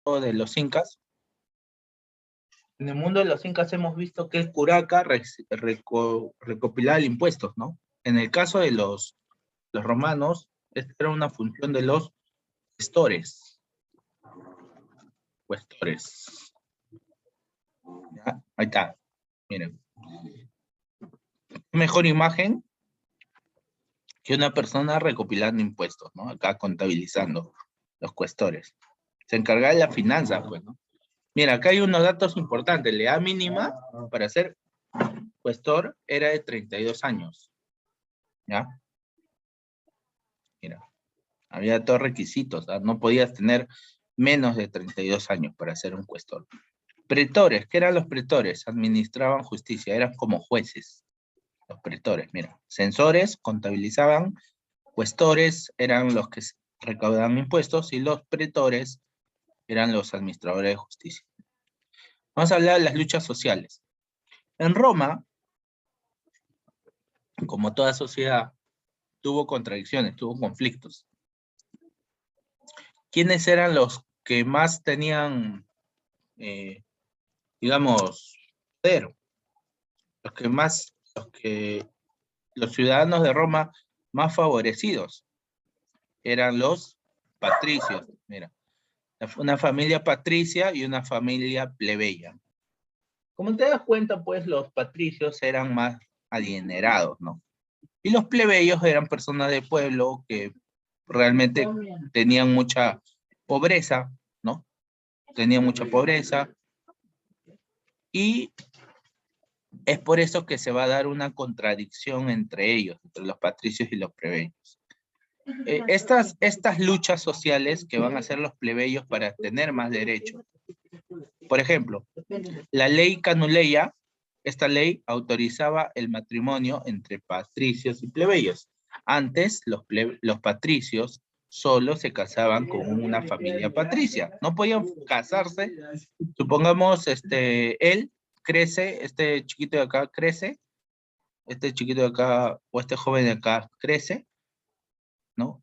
de los incas, en el mundo de los incas hemos visto que el curaca recopilaba impuestos, ¿no? En el caso de los romanos, esta era una función de los cuestores. Cuestores. ¿Ya? Ahí está. Miren. Mejor imagen que una persona recopilando impuestos, ¿no? Acá contabilizando los cuestores. Se encargaba de la finanza, pues, ¿no? Mira, acá hay unos datos importantes. La edad mínima para ser cuestor era de 32 años. ¿Ya? Mira, había todos requisitos, ¿ah? No podías tener menos de 32 años para ser un cuestor. Pretores, ¿qué eran los pretores? Administraban justicia, eran como jueces. Los pretores, mira. Censores contabilizaban, cuestores eran los que recaudaban impuestos y los pretores eran los administradores de justicia. Vamos a hablar de las luchas sociales. En Roma, como toda sociedad, tuvo contradicciones, tuvo conflictos. ¿Quiénes eran los que más tenían, digamos, poder? Los ciudadanos de Roma más favorecidos eran los patricios. Mira, una familia patricia y una familia plebeya. Como te das cuenta, pues los patricios eran más adinerados, ¿no? Y los plebeyos eran personas de pueblo que realmente tenían mucha pobreza, ¿no? Tenían mucha pobreza. Y es por eso que se va a dar una contradicción entre ellos, entre los patricios y los plebeyos. Estas luchas sociales que van a hacer los plebeyos para tener más derechos. Por ejemplo, la ley Canuleia, esta ley autorizaba el matrimonio entre patricios y plebeyos. Antes, los patricios solo se casaban con una familia patricia. No podían casarse. Supongamos, él crece, este chiquito de acá crece, este chiquito de acá, o este joven de acá crece, ¿no?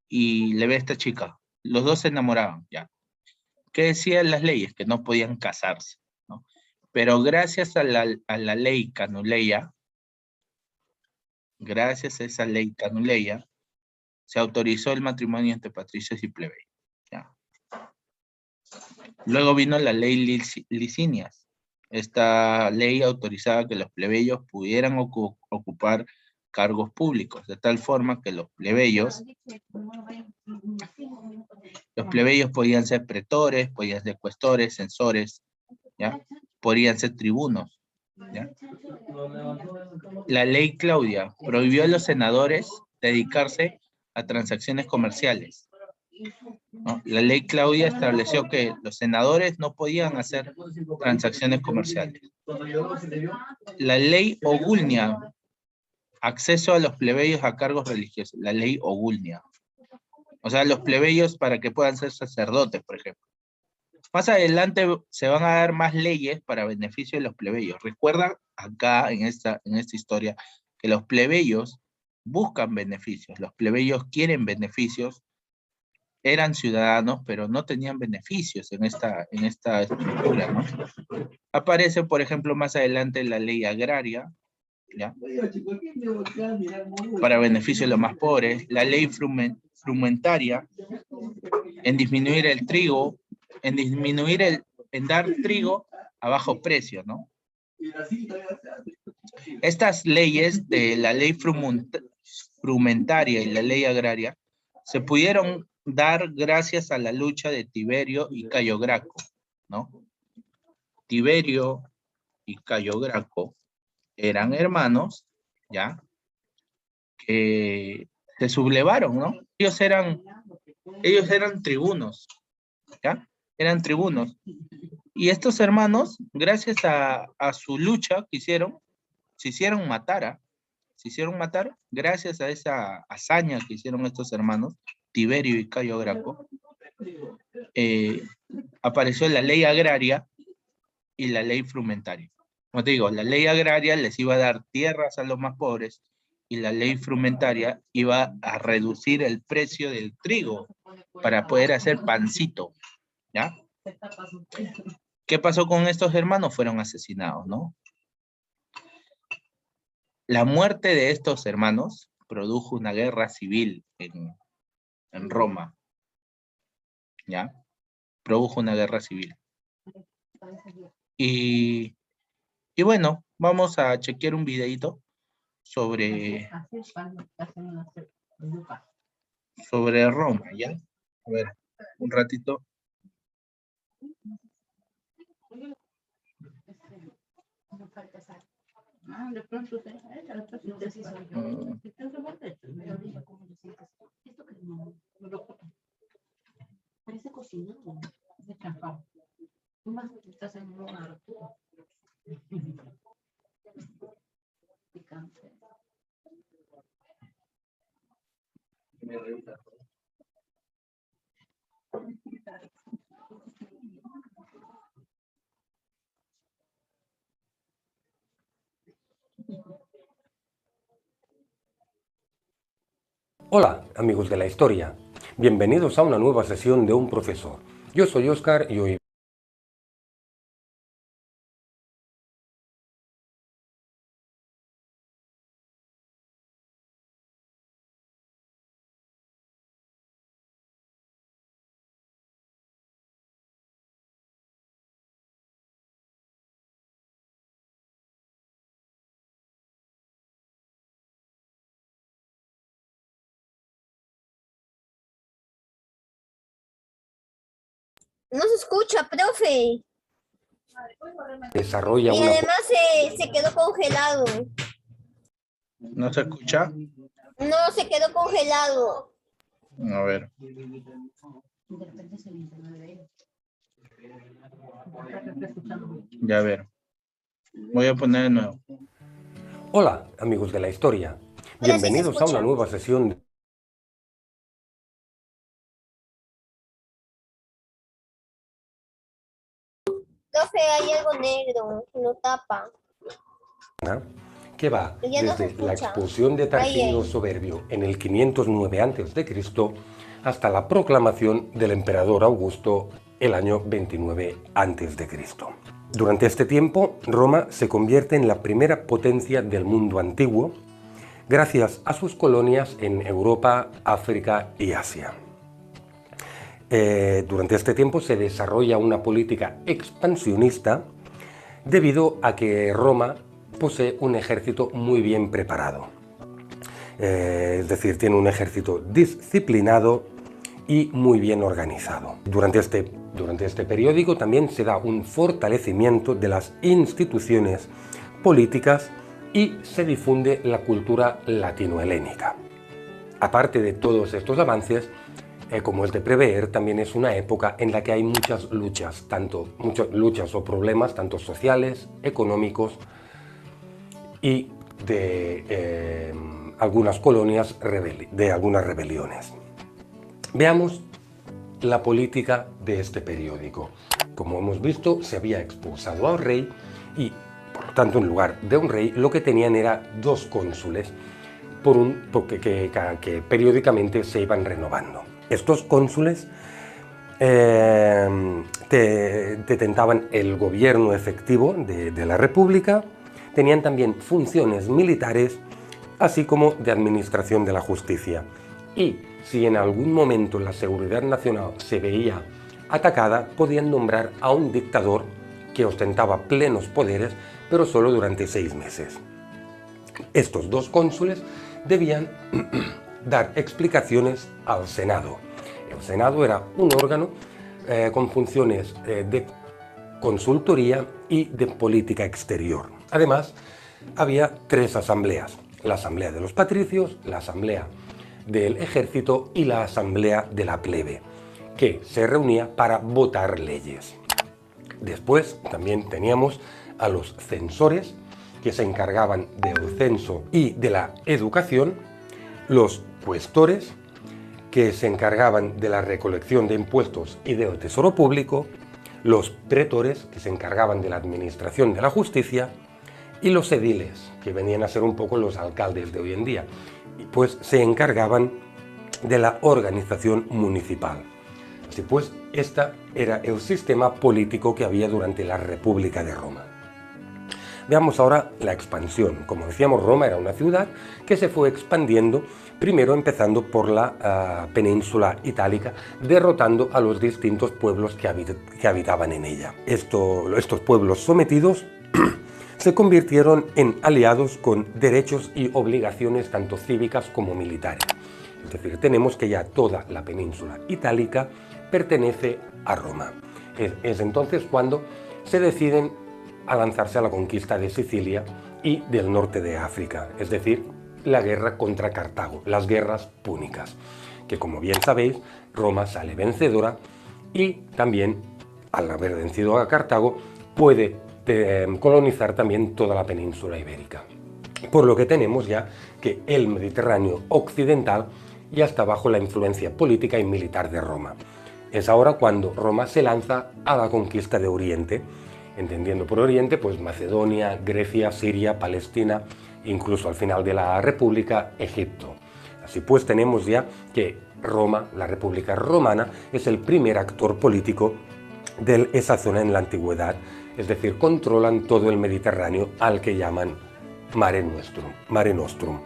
Y le ve a esta chica. Los dos se enamoraban, ya. ¿Qué decían las leyes? Que no podían casarse, ¿no? Pero gracias a la ley Canuleia, gracias a esa ley Canuleia, se autorizó el matrimonio entre patricios y plebeyos, ¿ya? Luego vino la ley Licinias. Esta ley autorizaba que los plebeyos pudieran ocupar cargos públicos, de tal forma que los plebeyos podían ser pretores, podían ser cuestores, censores, ¿ya? Podían ser tribunos, ¿ya? La ley Claudia prohibió a los senadores dedicarse a transacciones comerciales, ¿no? La ley Claudia estableció que los senadores no podían hacer transacciones comerciales. La ley Ogulnia, acceso a los plebeyos a cargos religiosos, la ley Ogulnia. O sea, los plebeyos para que puedan ser sacerdotes, por ejemplo. Más adelante se van a dar más leyes para beneficio de los plebeyos. Recuerda acá en esta historia que los plebeyos buscan beneficios, los plebeyos quieren beneficios, eran ciudadanos, pero no tenían beneficios en esta estructura, ¿no? Aparece, por ejemplo, más adelante la ley agraria, ¿ya? Para beneficio de los más pobres, la ley frumentaria, en disminuir el trigo, en dar trigo a bajo precio, ¿no? Estas leyes de la ley frumentaria y la ley agraria se pudieron dar gracias a la lucha de Tiberio y Cayo Graco, ¿no? Tiberio y Cayo Graco eran hermanos, ¿ya? Que se sublevaron, ¿no? Ellos eran tribunos, ¿ya? Eran tribunos. Y estos hermanos, gracias a su lucha que hicieron, se hicieron matar gracias a esa hazaña que hicieron estos hermanos, Tiberio y Cayo Graco, apareció la ley agraria y la ley frumentaria. Como te digo, la ley agraria les iba a dar tierras a los más pobres y la ley frumentaria iba a reducir el precio del trigo para poder hacer pancito, ¿ya? ¿Qué pasó con estos hermanos? Fueron asesinados, ¿no? La muerte de estos hermanos produjo una guerra civil en Roma, ¿ya? Produjo una guerra civil. Y bueno, vamos a chequear un videito sobre Roma, ¿ya? A ver, un ratito. Parece cocinado, de champán. Tú más estás en un lugar picante. Hola, amigos de la historia. Bienvenidos a una nueva sesión de Un Profesor. Yo soy Óscar y hoy No se escucha, profe. desarrolla Y una... además se quedó congelado. ¿No se escucha? No, se quedó congelado. A ver. Ya a ver. Voy a poner de nuevo. Hola, amigos de la historia. Ahora sí se Bienvenidos a una escucha. nueva sesión de... Profe, hay algo negro, lo tapa. que va Ya no se desde la escucha. expulsión de Tarquinio Ahí. Soberbio en el 509 a.C. hasta la proclamación del emperador Augusto el año 29 a.C. Durante este tiempo, Roma se convierte en la primera potencia del mundo antiguo, gracias a sus colonias en Europa, África y Asia. Durante este tiempo se desarrolla una política expansionista debido a que Roma posee un ejército muy bien preparado. Es decir, tiene un ejército disciplinado y muy bien organizado. Durante este periodo también se da un fortalecimiento de las instituciones políticas y se difunde la cultura latinohelénica. Aparte de todos estos avances, como es de prever, también es una época en la que hay muchas luchas o problemas, tanto sociales, económicos y de algunas colonias, de algunas rebeliones. Veamos la política de este periódico. Como hemos visto, se había expulsado al rey y, por lo tanto, en lugar de un rey, lo que tenían era dos cónsules que periódicamente se iban renovando. Estos cónsules detentaban el gobierno efectivo de la República, tenían también funciones militares, así como de administración de la justicia. Y si en algún momento la seguridad nacional se veía atacada, podían nombrar a un dictador que ostentaba plenos poderes, pero solo durante 6 meses. Estos dos cónsules debían dar explicaciones al Senado. El Senado era un órgano con funciones de consultoría y de política exterior. Además, había 3 asambleas: la asamblea de los patricios, la asamblea del ejército y la asamblea de la plebe, que se reunía para votar leyes. Después también teníamos a los censores, que se encargaban del censo y de la educación, los cuestores, que se encargaban de la recolección de impuestos y del tesoro público, los pretores, que se encargaban de la administración de la justicia, y los ediles, que venían a ser un poco los alcaldes de hoy en día, y pues se encargaban de la organización municipal. Así pues, este era el sistema político que había durante la República de Roma. Veamos ahora la expansión. Como decíamos, Roma era una ciudad que se fue expandiendo, primero empezando por la península itálica, derrotando a los distintos pueblos que habitaban en ella. Estos pueblos sometidos se convirtieron en aliados con derechos y obligaciones tanto cívicas como militares. Es decir, tenemos que ya toda la península itálica pertenece a Roma. Es entonces cuando se deciden a lanzarse a la conquista de Sicilia y del norte de África, es decir, la guerra contra Cartago, las guerras púnicas, que como bien sabéis, Roma sale vencedora y también, al haber vencido a Cartago, puede colonizar también toda la península ibérica. Por lo que tenemos ya que el Mediterráneo occidental ya está bajo la influencia política y militar de Roma. Es ahora cuando Roma se lanza a la conquista de Oriente, entendiendo por Oriente pues Macedonia, Grecia, Siria, Palestina, incluso al final de la República, Egipto. Así pues tenemos ya que Roma, la República Romana, es el primer actor político de esa zona en la antigüedad, es decir, controlan todo el Mediterráneo al que llaman Mare Nostrum,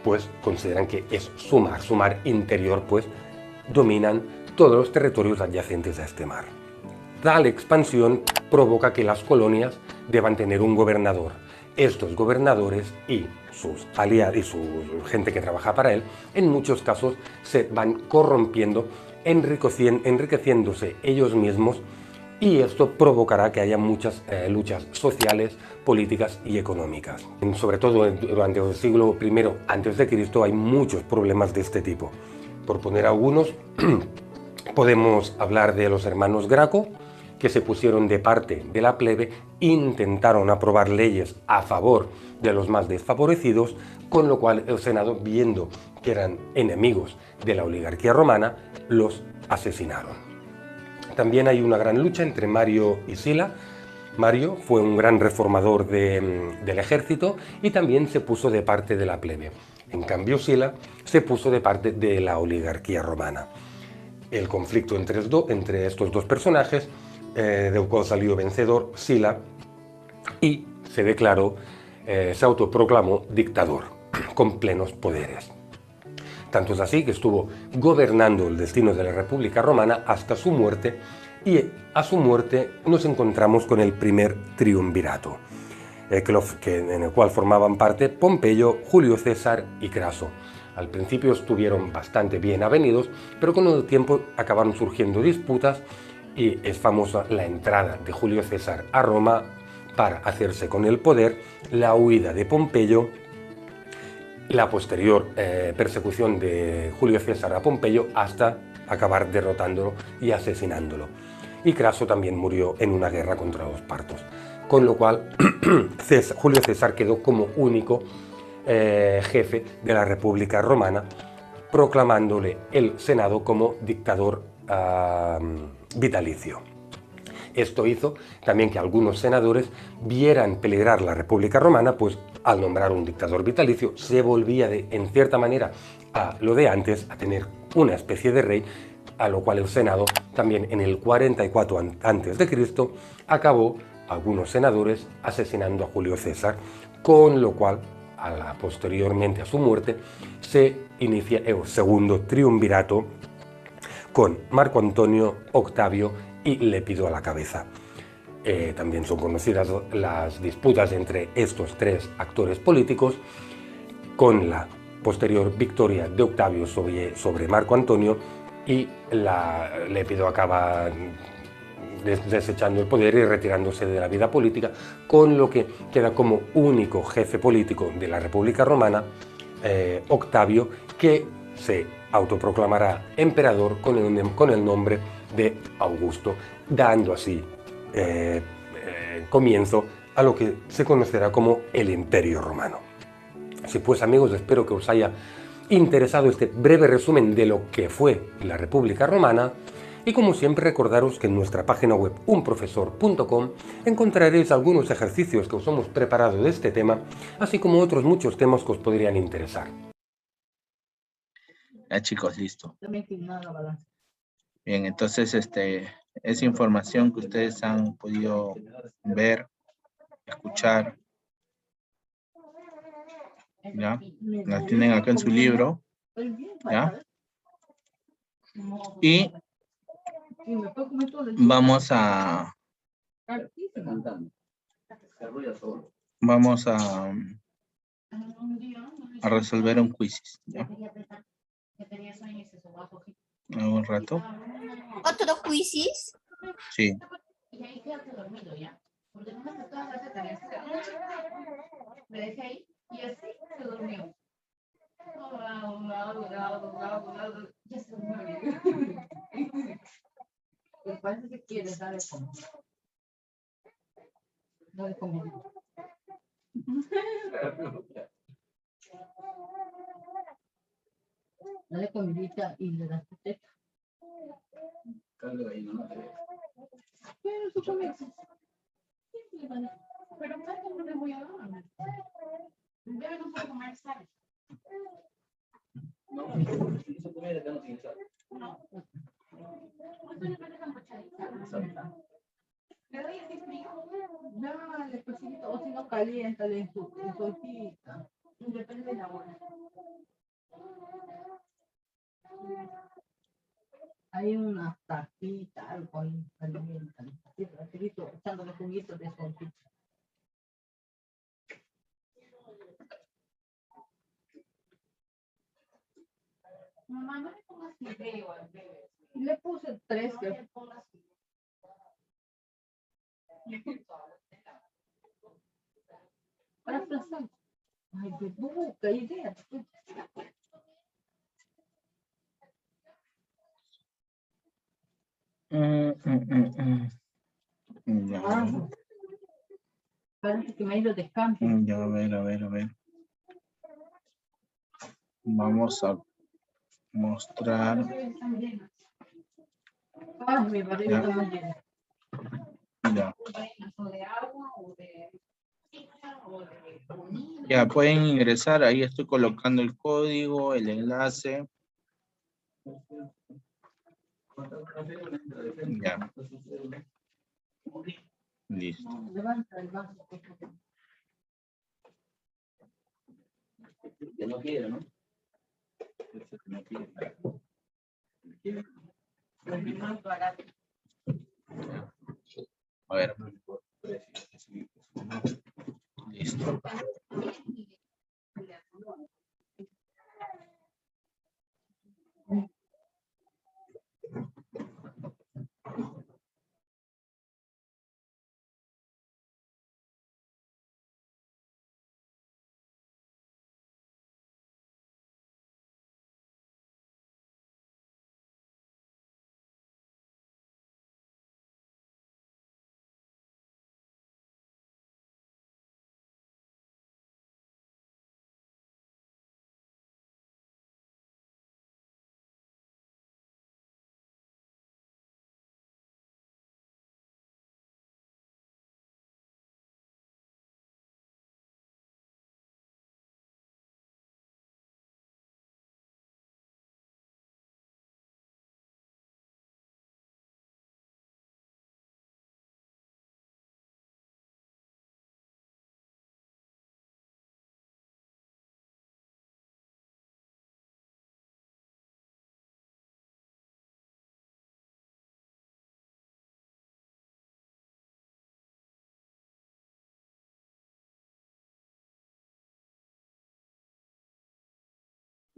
pues consideran que es su mar interior, pues dominan todos los territorios adyacentes a este mar. Tal expansión provoca que las colonias deban tener un gobernador. Estos gobernadores y sus aliados y su gente que trabaja para él, en muchos casos se van corrompiendo, enriqueciéndose ellos mismos, y esto provocará que haya muchas luchas sociales, políticas y económicas. Sobre todo durante el siglo I a.C. hay muchos problemas de este tipo. Por poner algunos, podemos hablar de los hermanos Graco, que se pusieron de parte de la plebe, intentaron aprobar leyes a favor de los más desfavorecidos, con lo cual el Senado, viendo que eran enemigos de la oligarquía romana, los asesinaron. También hay una gran lucha entre Mario y Sila. Mario fue un gran reformador del ejército y también se puso de parte de la plebe. En cambio, Sila se puso de parte de la oligarquía romana. El conflicto entre estos dos personajes, del cual salió vencedor Sila, y se autoproclamó dictador, con plenos poderes. Tanto es así que estuvo gobernando el destino de la República Romana hasta su muerte, y a su muerte nos encontramos con el primer triunvirato, en el cual formaban parte Pompeyo, Julio César y Craso. Al principio estuvieron bastante bien avenidos, pero con el tiempo acabaron surgiendo disputas, y es famosa la entrada de Julio César a Roma para hacerse con el poder, la huida de Pompeyo, la posterior persecución de Julio César a Pompeyo hasta acabar derrotándolo y asesinándolo. Y Craso también murió en una guerra contra los partos, con lo cual Julio César quedó como único jefe de la República Romana, proclamándole el Senado como dictador vitalicio. Esto hizo también que algunos senadores vieran peligrar la República Romana, pues al nombrar un dictador vitalicio se volvía en cierta manera a lo de antes, a tener una especie de rey, a lo cual el Senado también en el 44 a.C. acabó algunos senadores asesinando a Julio César, con lo cual posteriormente a su muerte se inicia el segundo triunvirato con Marco Antonio, Octavio y Lépido a la cabeza. También son conocidas las disputas entre estos tres actores políticos, con la posterior victoria de Octavio sobre Marco Antonio, y Lépido acaba desechando el poder y retirándose de la vida política, con lo que queda como único jefe político de la República Romana Octavio, que se autoproclamará emperador con el nombre de Augusto, dando así comienzo a lo que se conocerá como el Imperio Romano. Así pues, amigos, espero que os haya interesado este breve resumen de lo que fue la República Romana, y como siempre recordaros que en nuestra página web unprofesor.com encontraréis algunos ejercicios que os hemos preparado de este tema, así como otros muchos temas que os podrían interesar. Ya, chicos, listo. También que nada, balanza. Bien, entonces, esa información que ustedes han podido ver, escuchar, ¿ya? La tienen acá en su libro, ¿ya? Y vamos a resolver un quiz, ¿ya? ¿En un rato? ¿Otro quizzes? Sí. Y ahí quédate dormido ya. Porque no me todas las tareas. Me dejé ahí y así se durmió. Ya se durmió. Pues parece que quiere darle como. Dale como. Dale comidita y le das tu teta. Pero su comida. Pero no le voy a dar. Debe no puede comer sal. No. Le doy así frío. Dale, cosito, o si no, caliéntale en su hojita. Depende de la hora. Hay una tacita, algo ahí, caliéntale. Así, rapidito, echándole juguito de su hojita. Mamá, no le pongas video al bebé. Le puse 3 que... Para aplazar. Ay, qué boca, idea. Ya, Ah, parece que me ha ido descanso. ya, a ver. Vamos a mostrar. Ah, mi barriga Ya. está muy llena. Ya. Ya, pueden ingresar, ahí estoy colocando el código, el enlace. Ya. Listo. Levanta el vaso. Que no quiere, ¿no? A ver. Listo.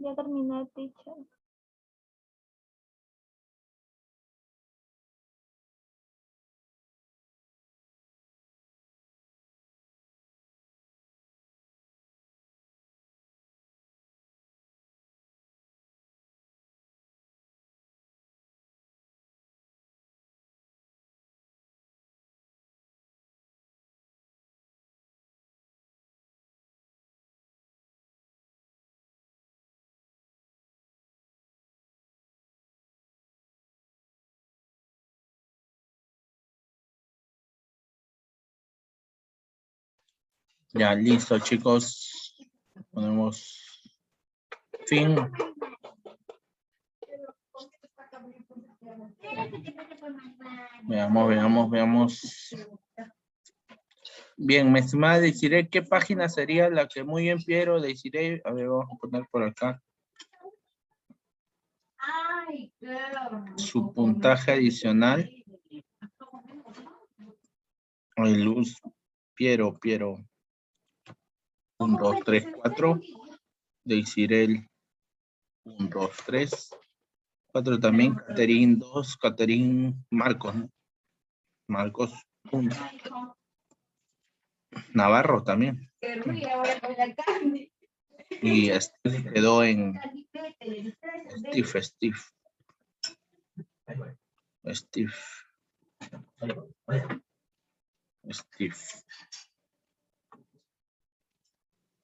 Ya terminé, teacher. Ya, listo, chicos. Ponemos fin. Veamos. Bien, mi estimada Desiree, ¿qué página sería la que muy bien, Piero, Desiree? A ver, vamos a poner por acá. Su puntaje adicional. Ay, Luz, Piero. 1, 2, 3, 4. Desiree, 1, 2, 3. 4 también. Caterín, 2. Caterín, Marcos, ¿no? Marcos, 1. Navarro también. Y Steve quedó en Steve.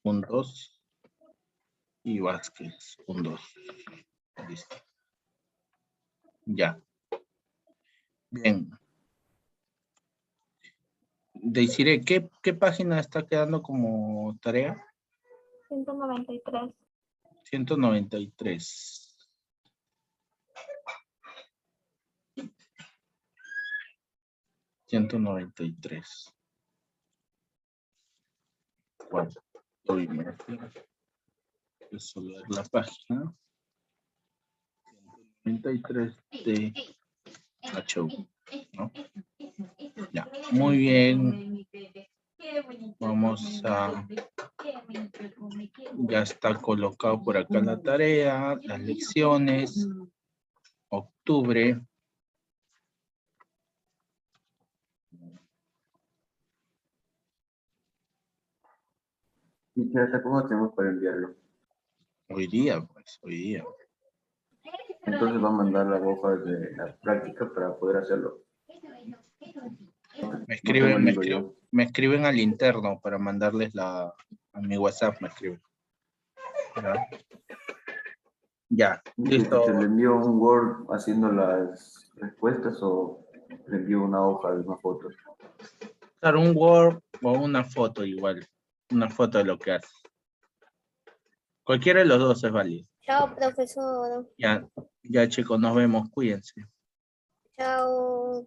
1, 2. Y Vázquez, 1, 2. Listo. Ya. Bien. Desiree, ¿qué página está quedando como tarea? 193. 193. Bueno, resolver la página. 193 de HU, ¿no? Ya, muy bien. Vamos a... Ya está colocado por acá la tarea, las lecciones, octubre. ¿Y hasta cómo tenemos para enviarlo? Hoy día. Entonces va a mandar la hoja de la práctica para poder hacerlo. Me escriben al interno para mandarles a mi WhatsApp, me escriben. Ya, listo. ¿Se le envió un Word haciendo las respuestas o le envió una hoja de una foto? Claro, un Word o una foto igual. Una foto de lo que hace. Cualquiera de los dos es válido. Chao, profesor. Ya chicos, nos vemos. Cuídense. Chao.